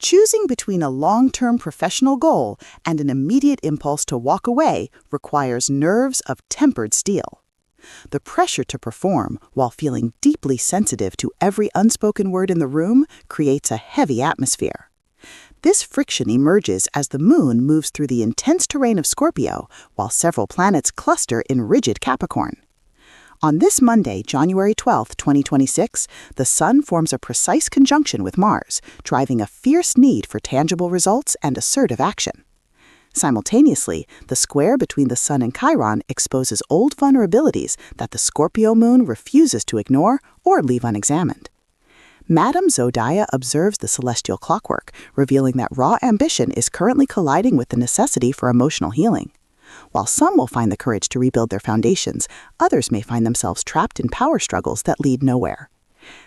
Choosing between a long-term professional goal and an immediate impulse to walk away requires nerves of tempered steel. The pressure to perform while feeling deeply sensitive to every unspoken word in the room creates a heavy atmosphere. This friction emerges as the moon moves through the intense terrain of Scorpio, while several planets cluster in rigid Capricorn. On this Monday, January 12, 2026, the Sun forms a precise conjunction with Mars, driving a fierce need for tangible results and assertive action. Simultaneously, the square between the Sun and Chiron exposes old vulnerabilities that the Scorpio moon refuses to ignore or leave unexamined. Madame Zodiac observes the celestial clockwork, revealing that raw ambition is currently colliding with the necessity for emotional healing. While some will find the courage to rebuild their foundations, others may find themselves trapped in power struggles that lead nowhere.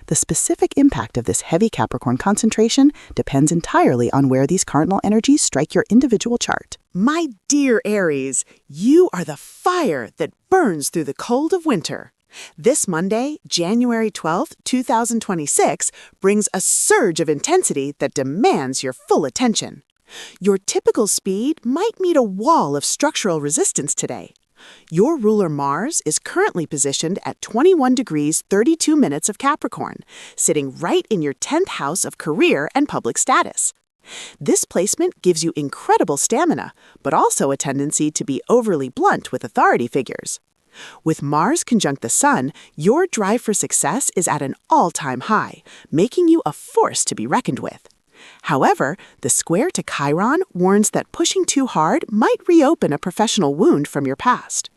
The specific impact of this heavy Capricorn concentration depends entirely on where these cardinal energies strike your individual chart. My dear Aries, you are the fire that burns through the cold of winter. This Monday, January 12, 2026, brings a surge of intensity that demands your full attention. Your typical speed might meet a wall of structural resistance today. Your ruler Mars is currently positioned at 21 degrees 32 minutes of Capricorn, sitting right in your 10th house of career and public status. This placement gives you incredible stamina, but also a tendency to be overly blunt with authority figures. With Mars conjunct the Sun, your drive for success is at an all-time high, making you a force to be reckoned with. However, the square to Chiron warns that pushing too hard might reopen a professional wound from your past.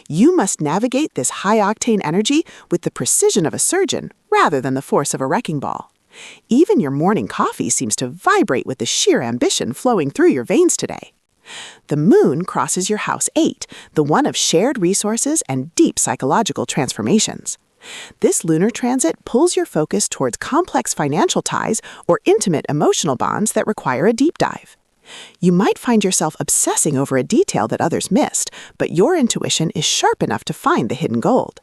You must navigate this high-octane energy with the precision of a surgeon rather than the force of a wrecking ball. Even your morning coffee seems to vibrate with the sheer ambition flowing through your veins today. The moon crosses your house 8, the one of shared resources and deep psychological transformations. This lunar transit pulls your focus towards complex financial ties or intimate emotional bonds that require a deep dive. You might find yourself obsessing over a detail that others missed, but your intuition is sharp enough to find the hidden gold.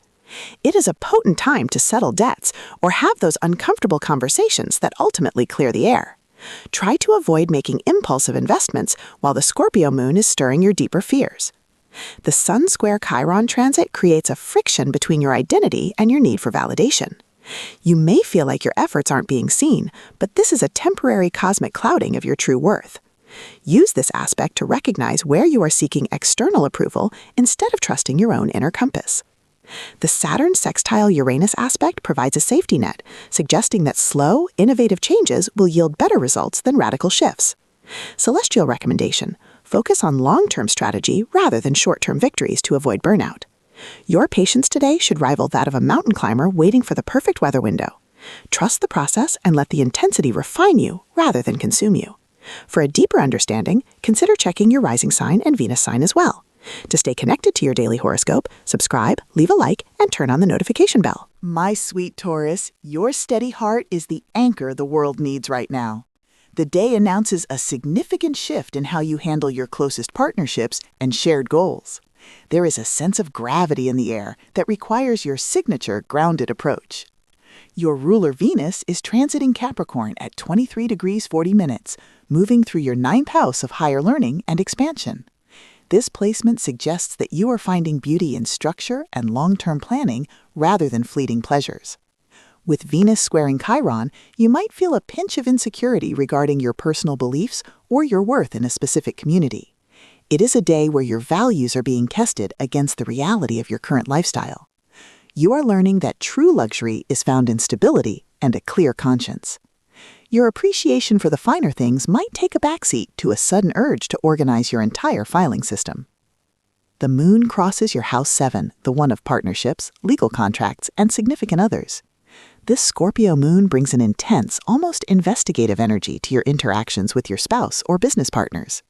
It is a potent time to settle debts or have those uncomfortable conversations that ultimately clear the air. Try to avoid making impulsive investments while the Scorpio moon is stirring your deeper fears. The Sun square Chiron transit creates a friction between your identity and your need for validation. You may feel like your efforts aren't being seen, but this is a temporary cosmic clouding of your true worth. Use this aspect to recognize where you are seeking external approval instead of trusting your own inner compass. The Saturn sextile Uranus aspect provides a safety net, suggesting that slow, innovative changes will yield better results than radical shifts. Celestial recommendation: focus on long-term strategy rather than short-term victories to avoid burnout. Your patience today should rival that of a mountain climber waiting for the perfect weather window. Trust the process and let the intensity refine you rather than consume you. For a deeper understanding, consider checking your rising sign and Venus sign as well. To stay connected to your daily horoscope, subscribe, leave a like, and turn on the notification bell. My sweet Taurus, your steady heart is the anchor the world needs right now. The day announces a significant shift in how you handle your closest partnerships and shared goals. There is a sense of gravity in the air that requires your signature grounded approach. Your ruler Venus is transiting Capricorn at 23 degrees 40 minutes, moving through your 9th house of higher learning and expansion. This placement suggests that you are finding beauty in structure and long-term planning rather than fleeting pleasures. With Venus squaring Chiron, you might feel a pinch of insecurity regarding your personal beliefs or your worth in a specific community. It is a day where your values are being tested against the reality of your current lifestyle. You are learning that true luxury is found in stability and a clear conscience. Your appreciation for the finer things might take a backseat to a sudden urge to organize your entire filing system. The moon crosses your house 7, the one of partnerships, legal contracts, and significant others. This Scorpio moon brings an intense, almost investigative energy to your interactions with your spouse or business partners.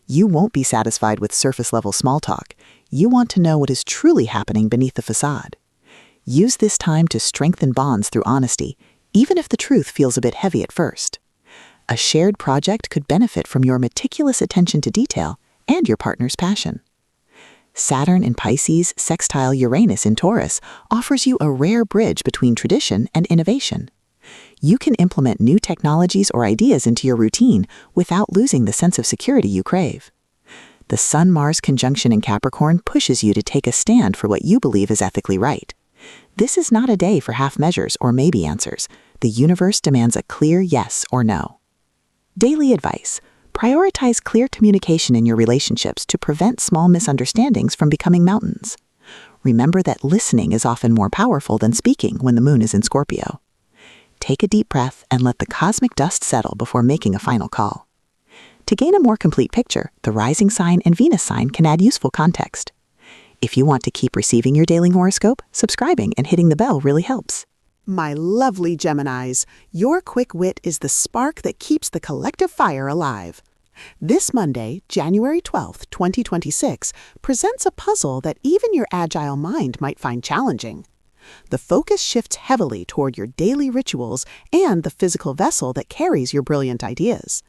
You won't be satisfied with surface-level small talk. You want to know what is truly happening beneath the facade. Use this time to strengthen bonds through honesty, even if the truth feels a bit heavy at first. A shared project could benefit from your meticulous attention to detail and your partner's passion. Saturn in Pisces sextile Uranus in Taurus offers you a rare bridge between tradition and innovation. You can implement new technologies or ideas into your routine without losing the sense of security you crave. The Sun-Mars conjunction in Capricorn pushes you to take a stand for what you believe is ethically right. This is not a day for half measures or maybe answers. The universe demands a clear yes or no. Daily advice. Prioritize clear communication in your relationships to prevent small misunderstandings from becoming mountains. Remember that listening is often more powerful than speaking when the moon is in Scorpio. Take a deep breath and let the cosmic dust settle before making a final call. To gain a more complete picture, the rising sign and Venus sign can add useful context. If you want to keep receiving your daily horoscope, subscribing and hitting the bell really helps. My lovely Geminis, your quick wit is the spark that keeps the collective fire alive. This Monday, January 12th, 2026, presents a puzzle that even your agile mind might find challenging. The focus shifts heavily toward your daily rituals and the physical vessel that carries your brilliant ideas.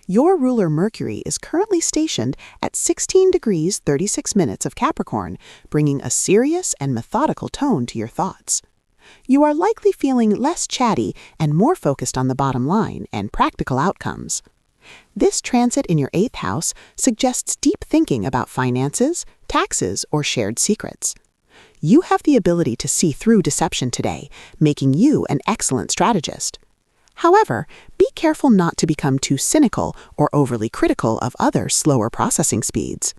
Your ruler Mercury is currently stationed at 16 degrees 36 minutes of Capricorn, bringing a serious and methodical tone to your thoughts. You are likely feeling less chatty and more focused on the bottom line and practical outcomes. This transit in your 8th house suggests deep thinking about finances, taxes, or shared secrets. You have the ability to see through deception today, making you an excellent strategist. However, be careful not to become too cynical or overly critical of others' slower processing speeds.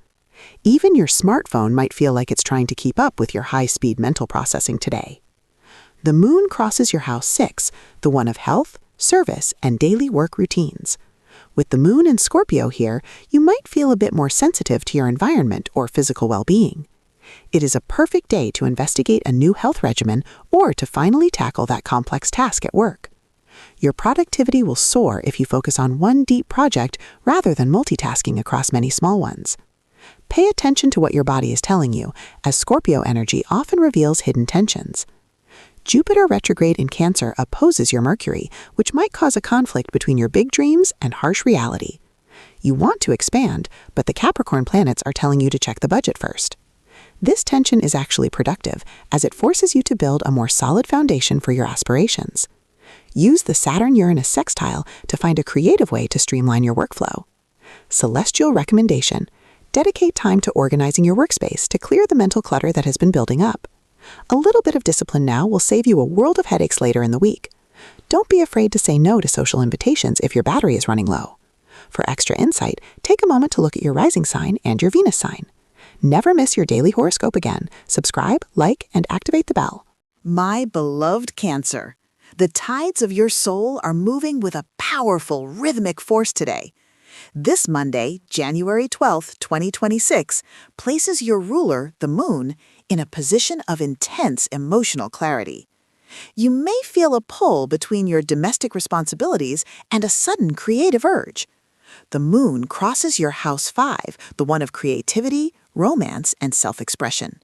Even your smartphone might feel like it's trying to keep up with your high-speed mental processing today. The moon crosses your house 6, the one of health, service, and daily work routines. With the moon in Scorpio here, you might feel a bit more sensitive to your environment or physical well-being. It is a perfect day to investigate a new health regimen or to finally tackle that complex task at work. Your productivity will soar if you focus on one deep project rather than multitasking across many small ones. Pay attention to what your body is telling you, as Scorpio energy often reveals hidden tensions. Jupiter retrograde in Cancer opposes your Mercury, which might cause a conflict between your big dreams and harsh reality. You want to expand, but the Capricorn planets are telling you to check the budget first. This tension is actually productive, as it forces you to build a more solid foundation for your aspirations. Use the Saturn-Uranus sextile to find a creative way to streamline your workflow. Celestial recommendation: dedicate time to organizing your workspace to clear the mental clutter that has been building up. A little bit of discipline now will save you a world of headaches later in the week. Don't be afraid to say no to social invitations if your battery is running low. For extra insight, take a moment to look at your rising sign and your Venus sign. Never miss your daily horoscope again. Subscribe, like, and activate the bell. My beloved Cancer, the tides of your soul are moving with a powerful rhythmic force today. This Monday, January 12th, 2026, places your ruler, the moon, in a position of intense emotional clarity. You may feel a pull between your domestic responsibilities and a sudden creative urge. The moon crosses your house 5, the one of creativity, romance, and self-expression.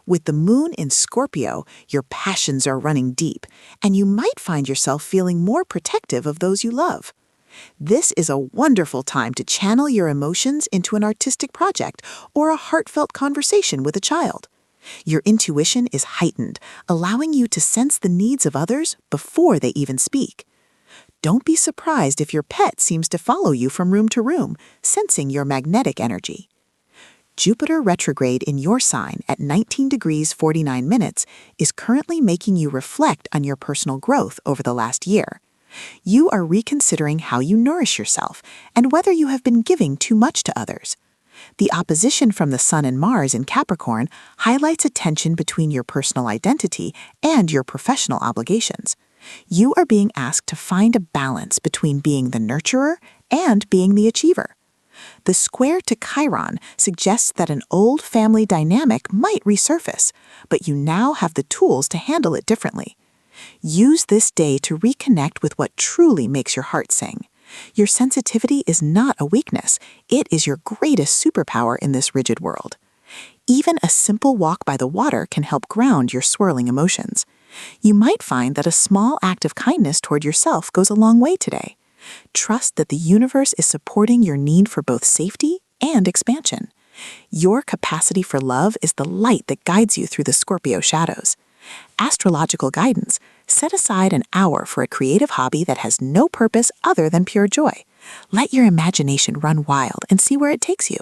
With the moon in Scorpio, your passions are running deep, and you might find yourself feeling more protective of those you love. This is a wonderful time to channel your emotions into an artistic project or a heartfelt conversation with a child. Your intuition is heightened, allowing you to sense the needs of others before they even speak. Don't be surprised if your pet seems to follow you from room to room, sensing your magnetic energy. Jupiter retrograde in your sign at 19 degrees 49 minutes is currently making you reflect on your personal growth over the last year. You are reconsidering how you nourish yourself and whether you have been giving too much to others. The opposition from the Sun and Mars in Capricorn highlights a tension between your personal identity and your professional obligations. You are being asked to find a balance between being the nurturer and being the achiever. The square to Chiron suggests that an old family dynamic might resurface, but you now have the tools to handle it differently. Use this day to reconnect with what truly makes your heart sing. Your sensitivity is not a weakness, it is your greatest superpower in this rigid world. Even a simple walk by the water can help ground your swirling emotions. You might find that a small act of kindness toward yourself goes a long way today. Trust that the universe is supporting your need for both safety and expansion. Your capacity for love is the light that guides you through the Scorpio shadows. Astrological guidance: set aside an hour for a creative hobby that has no purpose other than pure joy. Let your imagination run wild and see where it takes you.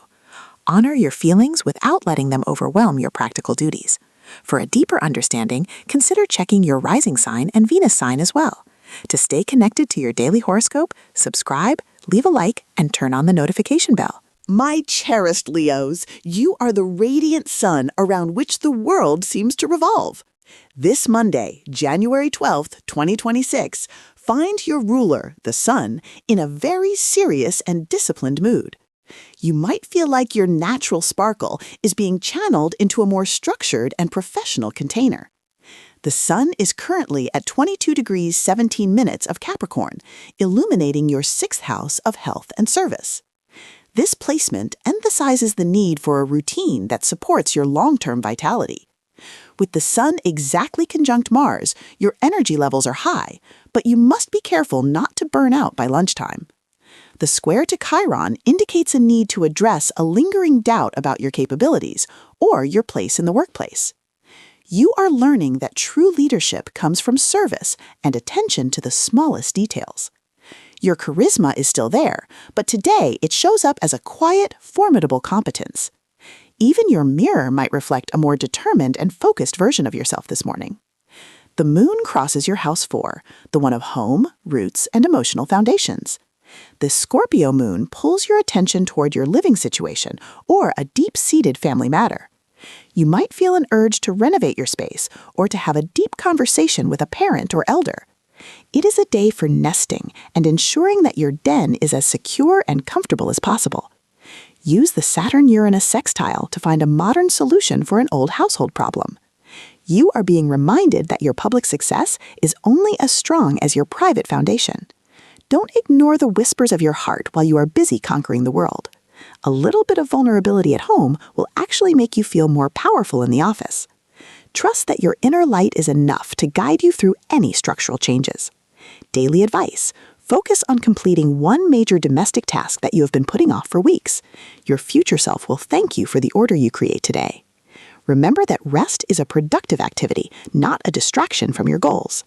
Honor your feelings without letting them overwhelm your practical duties. For a deeper understanding, consider checking your rising sign and Venus sign as well. To stay connected to your daily horoscope, subscribe, leave a like, and turn on the notification bell. My cherished Leos, you are the radiant sun around which the world seems to revolve. This Monday, January 12th, 2026, find your ruler, the sun, in a very serious and disciplined mood. You might feel like your natural sparkle is being channeled into a more structured and professional container. The sun is currently at 22 degrees 17 minutes of Capricorn, illuminating your 6th house of health and service. This placement emphasizes the need for a routine that supports your long-term vitality. With the sun exactly conjunct Mars, your energy levels are high, but you must be careful not to burn out by lunchtime. The square to Chiron indicates a need to address a lingering doubt about your capabilities or your place in the workplace. You are learning that true leadership comes from service and attention to the smallest details. Your charisma is still there, but today it shows up as a quiet, formidable competence. Even your mirror might reflect a more determined and focused version of yourself this morning. The moon crosses your house 4, the one of home, roots, and emotional foundations. The Scorpio moon pulls your attention toward your living situation or a deep-seated family matter. You might feel an urge to renovate your space or to have a deep conversation with a parent or elder. It is a day for nesting and ensuring that your den is as secure and comfortable as possible. Use the Saturn-Uranus sextile to find a modern solution for an old household problem. You are being reminded that your public success is only as strong as your private foundation. Don't ignore the whispers of your heart while you are busy conquering the world. A little bit of vulnerability at home will actually make you feel more powerful in the office. Trust that your inner light is enough to guide you through any structural changes. Daily advice: focus on completing one major domestic task that you have been putting off for weeks. Your future self will thank you for the order you create today. Remember that rest is a productive activity, not a distraction from your goals.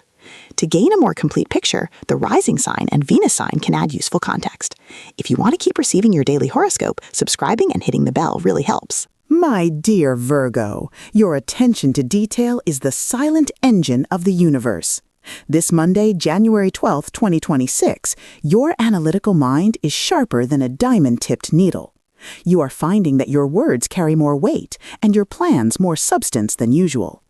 To gain a more complete picture, the rising sign and Venus sign can add useful context. If you want to keep receiving your daily horoscope, subscribing and hitting the bell really helps. My dear Virgo, your attention to detail is the silent engine of the universe. This Monday, January 12th, 2026, your analytical mind is sharper than a diamond-tipped needle. You are finding that your words carry more weight and your plans more substance than usual.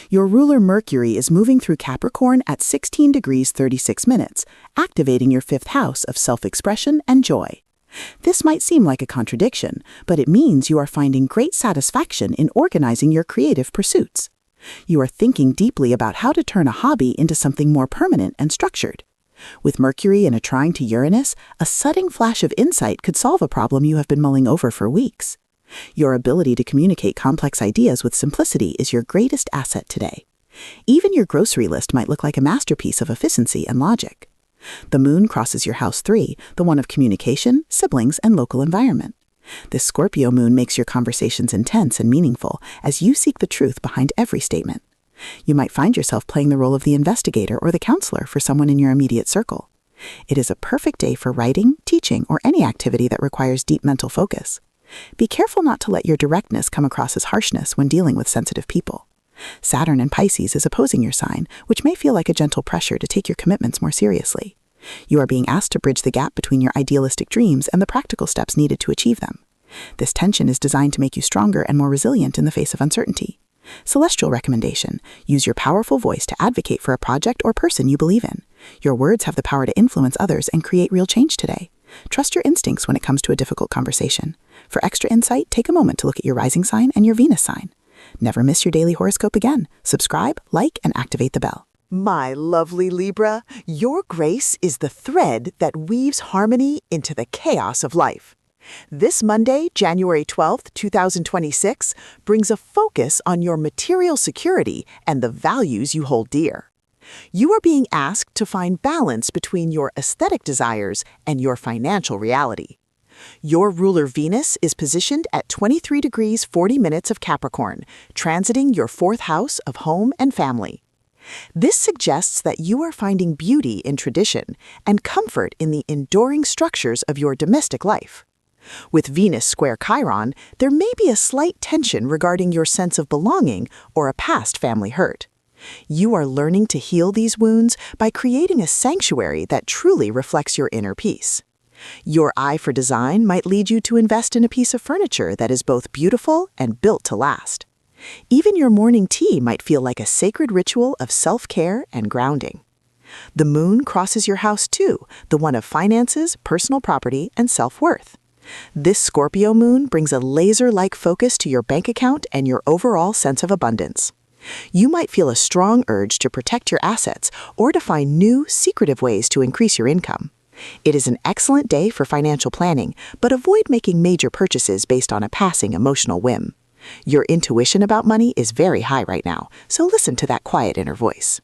Your ruler Mercury is moving through Capricorn at 16 degrees 36 minutes, activating your 5th house of self-expression and joy. This might seem like a contradiction, but it means you are finding great satisfaction in organizing your creative pursuits. You are thinking deeply about how to turn a hobby into something more permanent and structured. With Mercury in a trine to Uranus, a sudden flash of insight could solve a problem you have been mulling over for weeks. Your ability to communicate complex ideas with simplicity is your greatest asset today. Even your grocery list might look like a masterpiece of efficiency and logic. The moon crosses your house 3, the one of communication, siblings, and local environment. This Scorpio moon makes your conversations intense and meaningful as you seek the truth behind every statement. You might find yourself playing the role of the investigator or the counselor for someone in your immediate circle. It is a perfect day for writing, teaching, or any activity that requires deep mental focus. Be careful not to let your directness come across as harshness when dealing with sensitive people. Saturn in Pisces is opposing your sign, which may feel like a gentle pressure to take your commitments more seriously. You are being asked to bridge the gap between your idealistic dreams and the practical steps needed to achieve them. This tension is designed to make you stronger and more resilient in the face of uncertainty. Celestial recommendation: use your powerful voice to advocate for a project or person you believe in. Your words have the power to influence others and create real change today. Trust your instincts when it comes to a difficult conversation. For extra insight, take a moment to look at your rising sign and your Venus sign. Never miss your daily horoscope again. Subscribe, like, and activate the bell. My lovely Libra, your grace is the thread that weaves harmony into the chaos of life. This Monday, January 12th, 2026, brings a focus on your material security and the values you hold dear. You are being asked to find balance between your aesthetic desires and your financial reality. Your ruler Venus is positioned at 23 degrees 40 minutes of Capricorn, transiting your fourth house of home and family. This suggests that you are finding beauty in tradition and comfort in the enduring structures of your domestic life. With Venus square Chiron, there may be a slight tension regarding your sense of belonging or a past family hurt. You are learning to heal these wounds by creating a sanctuary that truly reflects your inner peace. Your eye for design might lead you to invest in a piece of furniture that is both beautiful and built to last. Even your morning tea might feel like a sacred ritual of self-care and grounding. The moon crosses your house too, the one of finances, personal property, and self-worth. This Scorpio moon brings a laser-like focus to your bank account and your overall sense of abundance. You might feel a strong urge to protect your assets or to find new, secretive ways to increase your income. It is an excellent day for financial planning, but avoid making major purchases based on a passing emotional whim. Your intuition about money is very high right now, so listen to that quiet inner voice.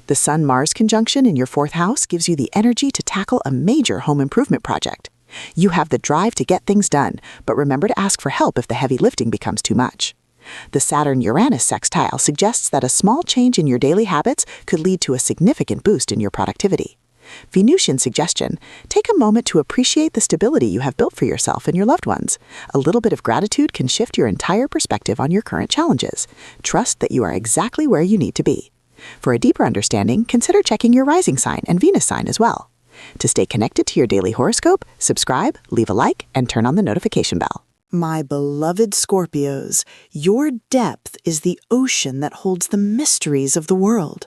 The Sun-Mars conjunction in your fourth house gives you the energy to tackle a major home improvement project. You have the drive to get things done, but remember to ask for help if the heavy lifting becomes too much. The Saturn-Uranus sextile suggests that a small change in your daily habits could lead to a significant boost in your productivity. Venusian suggestion: take a moment to appreciate the stability you have built for yourself and your loved ones. A little bit of gratitude can shift your entire perspective on your current challenges. Trust that you are exactly where you need to be. For a deeper understanding, consider checking your rising sign and Venus sign as well. To stay connected to your daily horoscope, subscribe, leave a like, and turn on the notification bell. My beloved Scorpios, your depth is the ocean that holds the mysteries of the world.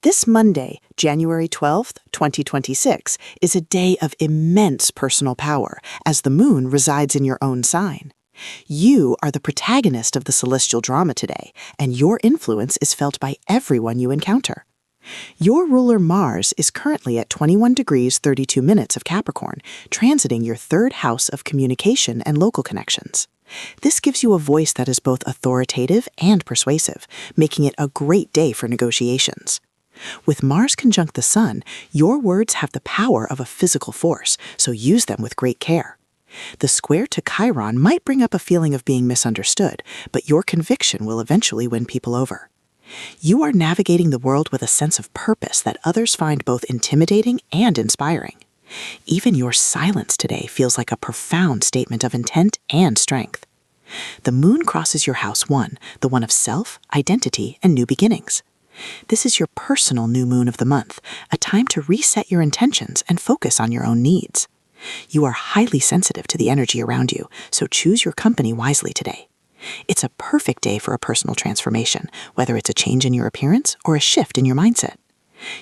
This Monday, January 12th, 2026, is a day of immense personal power, as the moon resides in your own sign. You are the protagonist of the celestial drama today, and your influence is felt by everyone you encounter. Your ruler Mars is currently at 21 degrees 32 minutes of Capricorn, transiting your third house of communication and local connections. This gives you a voice that is both authoritative and persuasive, making it a great day for negotiations. With Mars conjunct the Sun, your words have the power of a physical force, so use them with great care. The square to Chiron might bring up a feeling of being misunderstood, but your conviction will eventually win people over. You are navigating the world with a sense of purpose that others find both intimidating and inspiring. Even your silence today feels like a profound statement of intent and strength. The moon crosses your house 1, the one of self, identity, and new beginnings. This is your personal new moon of the month, a time to reset your intentions and focus on your own needs. You are highly sensitive to the energy around you, so choose your company wisely today. It's a perfect day for a personal transformation, whether it's a change in your appearance or a shift in your mindset.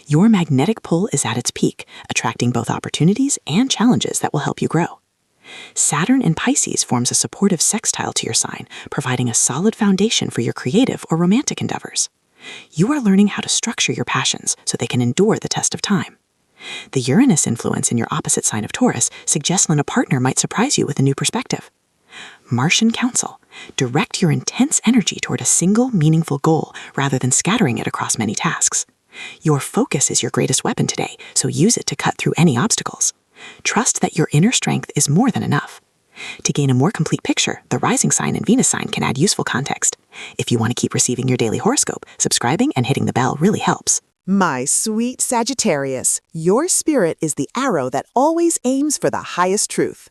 Your magnetic pull is at its peak, attracting both opportunities and challenges that will help you grow. Saturn in Pisces forms a supportive sextile to your sign, providing a solid foundation for your creative or romantic endeavors. You are learning how to structure your passions so they can endure the test of time. The Uranus influence in your opposite sign of Taurus suggests when a partner might surprise you with a new perspective. Martian counsel: direct your intense energy toward a single, meaningful goal rather than scattering it across many tasks. Your focus is your greatest weapon today, so use it to cut through any obstacles. Trust that your inner strength is more than enough. To gain a more complete picture, the rising sign and Venus sign can add useful context. If you want to keep receiving your daily horoscope, subscribing and hitting the bell really helps. My sweet Sagittarius, your spirit is the arrow that always aims for the highest truth.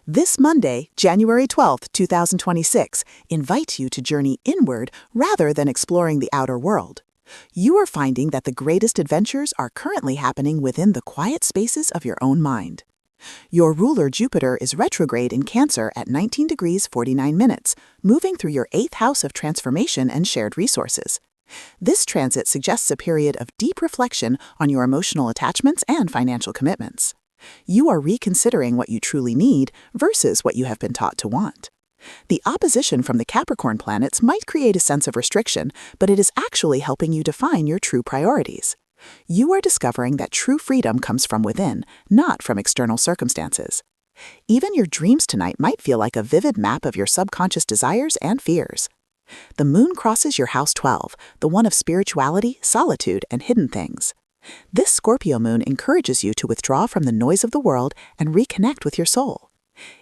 This Monday, January 12th, 2026, invites you to journey inward rather than exploring the outer world. You are finding that the greatest adventures are currently happening within the quiet spaces of your own mind. Your ruler Jupiter is retrograde in Cancer at 19 degrees 49 minutes, moving through your 8th house of transformation and shared resources. This transit suggests a period of deep reflection on your emotional attachments and financial commitments. You are reconsidering what you truly need versus what you have been taught to want. The opposition from the Capricorn planets might create a sense of restriction, but it is actually helping you define your true priorities. You are discovering that true freedom comes from within, not from external circumstances. Even your dreams tonight might feel like a vivid map of your subconscious desires and fears. The moon crosses your house 12, the one of spirituality, solitude, and hidden things. This Scorpio moon encourages you to withdraw from the noise of the world and reconnect with your soul.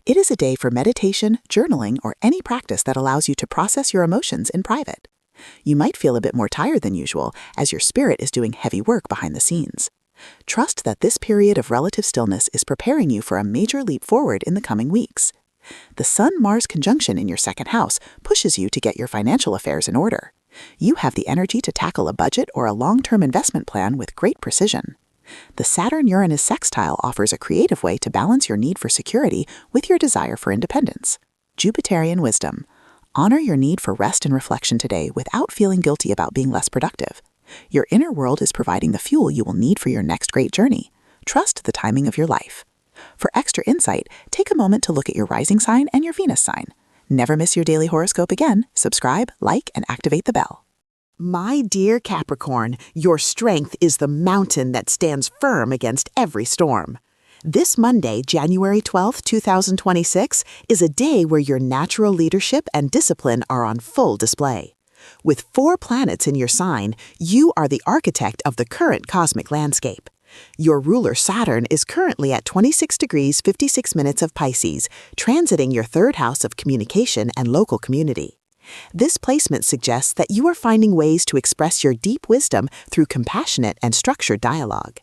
It is a day for meditation, journaling, or any practice that allows you to process your emotions in private. You might feel a bit more tired than usual as your spirit is doing heavy work behind the scenes. Trust that this period of relative stillness is preparing you for a major leap forward in the coming weeks. The Sun-Mars conjunction in your second house pushes you to get your financial affairs in order. You have the energy to tackle a budget or a long-term investment plan with great precision. The Saturn-Uranus sextile offers a creative way to balance your need for security with your desire for independence. Jupiterian wisdom. Honor your need for rest and reflection today without feeling guilty about being less productive. Your inner world is providing the fuel you will need for your next great journey. Trust the timing of your life. For extra insight, take a moment to look at your rising sign and your Venus sign. Never miss your daily horoscope again. Subscribe, like, and activate the bell. My dear Capricorn, your strength is the mountain that stands firm against every storm. This Monday, January 12, 2026, is a day where your natural leadership and discipline are on full display. With 4 planets in your sign, you are the architect of the current cosmic landscape. Your ruler Saturn is currently at 26 degrees 56 minutes of Pisces, transiting your 3rd house of communication and local community. This placement suggests that you are finding ways to express your deep wisdom through compassionate and structured dialogue.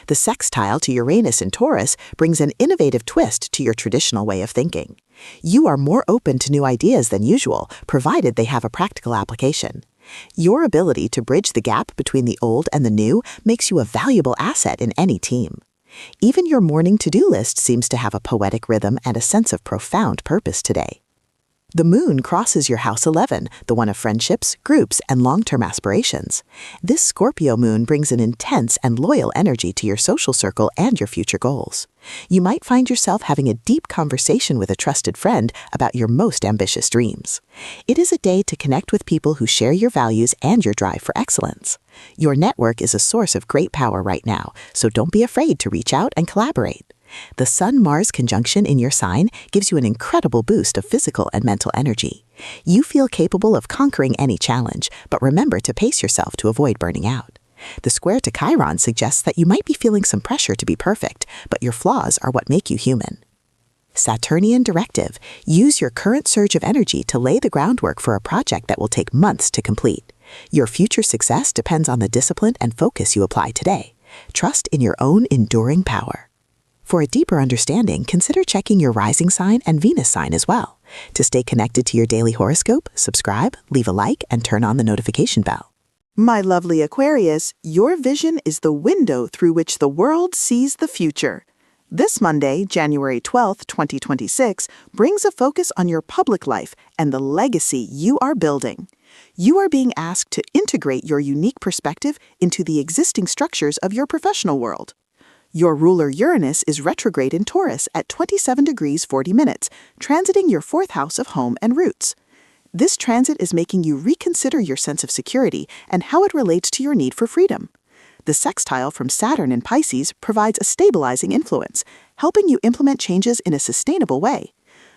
The sextile to Uranus in Taurus brings an innovative twist to your traditional way of thinking. You are more open to new ideas than usual, provided they have a practical application. Your ability to bridge the gap between the old and the new makes you a valuable asset in any team. Even your morning to-do list seems to have a poetic rhythm and a sense of profound purpose today. The moon crosses your house 11, the one of friendships, groups, and long-term aspirations. This Scorpio moon brings an intense and loyal energy to your social circle and your future goals. You might find yourself having a deep conversation with a trusted friend about your most ambitious dreams. It is a day to connect with people who share your values and your drive for excellence. Your network is a source of great power right now, so don't be afraid to reach out and collaborate. The Sun-Mars conjunction in your sign gives you an incredible boost of physical and mental energy. You feel capable of conquering any challenge, but remember to pace yourself to avoid burning out. The square to Chiron suggests that you might be feeling some pressure to be perfect, but your flaws are what make you human. Saturnian directive. Use your current surge of energy to lay the groundwork for a project that will take months to complete. Your future success depends on the discipline and focus you apply today. Trust in your own enduring power. For a deeper understanding, consider checking your rising sign and Venus sign as well. To stay connected to your daily horoscope, subscribe, leave a like, and turn on the notification bell. My lovely Aquarius, your vision is the window through which the world sees the future. This Monday, January 12, 2026, brings a focus on your public life and the legacy you are building. You are being asked to integrate your unique perspective into the existing structures of your professional world. Your ruler Uranus is retrograde in Taurus at 27 degrees 40 minutes, transiting your 4th house of home and roots. This transit is making you reconsider your sense of security and how it relates to your need for freedom. The sextile from Saturn in Pisces provides a stabilizing influence, helping you implement changes in a sustainable way.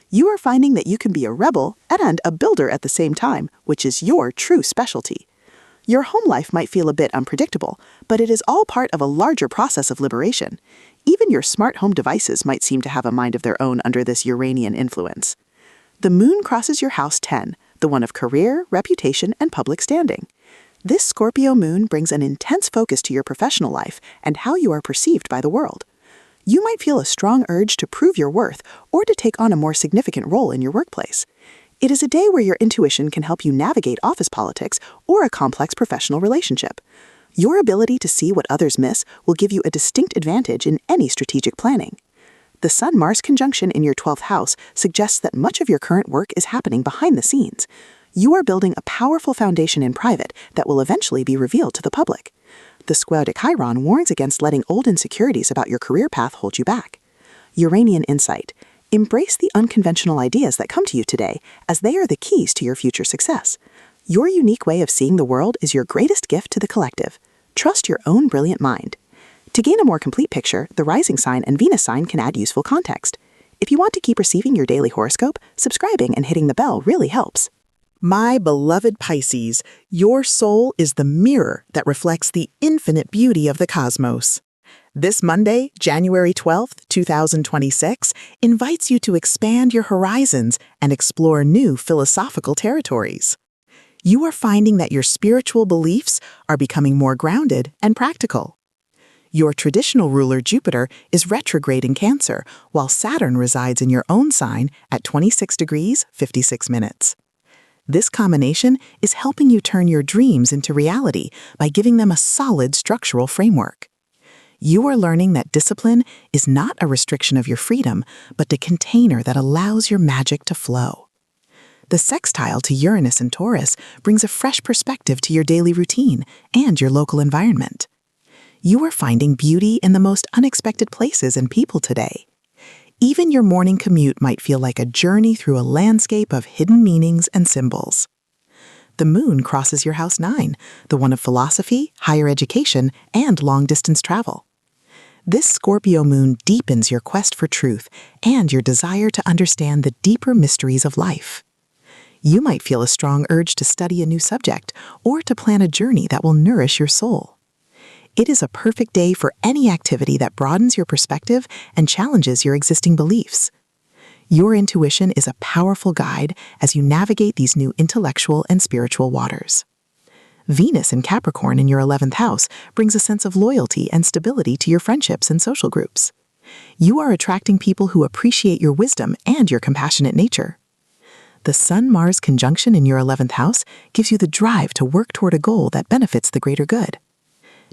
You are finding that you can be a rebel and a builder at the same time, which is your true specialty. Your home life might feel a bit unpredictable, but it is all part of a larger process of liberation. Even your smart home devices might seem to have a mind of their own under this Uranian influence. The moon crosses your house 10, the one of career, reputation, and public standing. This Scorpio moon brings an intense focus to your professional life and how you are perceived by the world. You might feel a strong urge to prove your worth or to take on a more significant role in your workplace. It is a day where your intuition can help you navigate office politics or a complex professional relationship. Your ability to see what others miss will give you a distinct advantage in any strategic planning. The Sun-Mars conjunction in your 12th house suggests that much of your current work is happening behind the scenes. You are building a powerful foundation in private that will eventually be revealed to the public. The square to Chiron warns against letting old insecurities about your career path hold you back. Uranian insight. Embrace the unconventional ideas that come to you today, as they are the keys to your future success. Your unique way of seeing the world is your greatest gift to the collective. Trust your own brilliant mind. To gain a more complete picture, the rising sign and Venus sign can add useful context. If you want to keep receiving your daily horoscope, subscribing and hitting the bell really helps. My beloved Pisces, your soul is the mirror that reflects the infinite beauty of the cosmos. This Monday, January 12th, 2026, invites you to expand your horizons and explore new philosophical territories. You are finding that your spiritual beliefs are becoming more grounded and practical. Your traditional ruler Jupiter is retrograde in Cancer, while Saturn resides in your own sign at 26 degrees 56 minutes. This combination is helping you turn your dreams into reality by giving them a solid structural framework. You are learning that discipline is not a restriction of your freedom, but the container that allows your magic to flow. The sextile to Uranus and Taurus brings a fresh perspective to your daily routine and your local environment. You are finding beauty in the most unexpected places and people today. Even your morning commute might feel like a journey through a landscape of hidden meanings and symbols. The moon crosses your house 9, the one of philosophy, higher education, and long-distance travel. This Scorpio moon deepens your quest for truth and your desire to understand the deeper mysteries of life. You might feel a strong urge to study a new subject or to plan a journey that will nourish your soul. It is a perfect day for any activity that broadens your perspective and challenges your existing beliefs. Your intuition is a powerful guide as you navigate these new intellectual and spiritual waters. Venus in Capricorn in your 11th house brings a sense of loyalty and stability to your friendships and social groups. You are attracting people who appreciate your wisdom and your compassionate nature. The Sun-Mars conjunction in your 11th house gives you the drive to work toward a goal that benefits the greater good.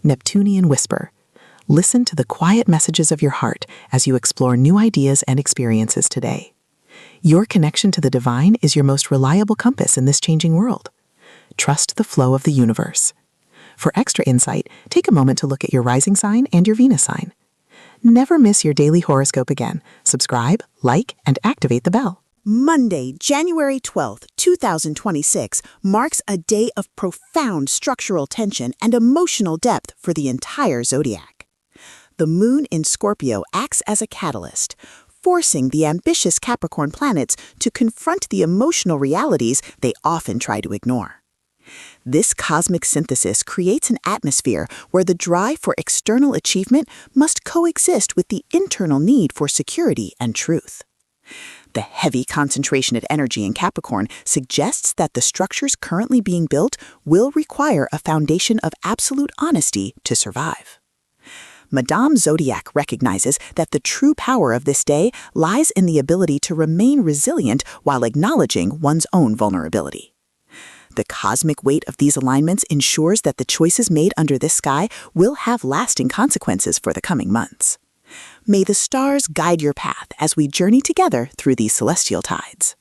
Neptunian whisper. Listen to the quiet messages of your heart as you explore new ideas and experiences today. Your connection to the divine is your most reliable compass in this changing world. Trust the flow of the universe. For extra insight, take a moment to look at your rising sign and your Venus sign. Never miss your daily horoscope again. Subscribe, like, and activate the bell. Monday, January 12th, 2026, marks a day of profound structural tension and emotional depth for the entire zodiac. The moon in Scorpio acts as a catalyst, forcing the ambitious Capricorn planets to confront the emotional realities they often try to ignore. This cosmic synthesis creates an atmosphere where the drive for external achievement must coexist with the internal need for security and truth. The heavy concentration of energy in Capricorn suggests that the structures currently being built will require a foundation of absolute honesty to survive. Madame Zodiac recognizes that the true power of this day lies in the ability to remain resilient while acknowledging one's own vulnerability. The cosmic weight of these alignments ensures that the choices made under this sky will have lasting consequences for the coming months. May the stars guide your path as we journey together through these celestial tides.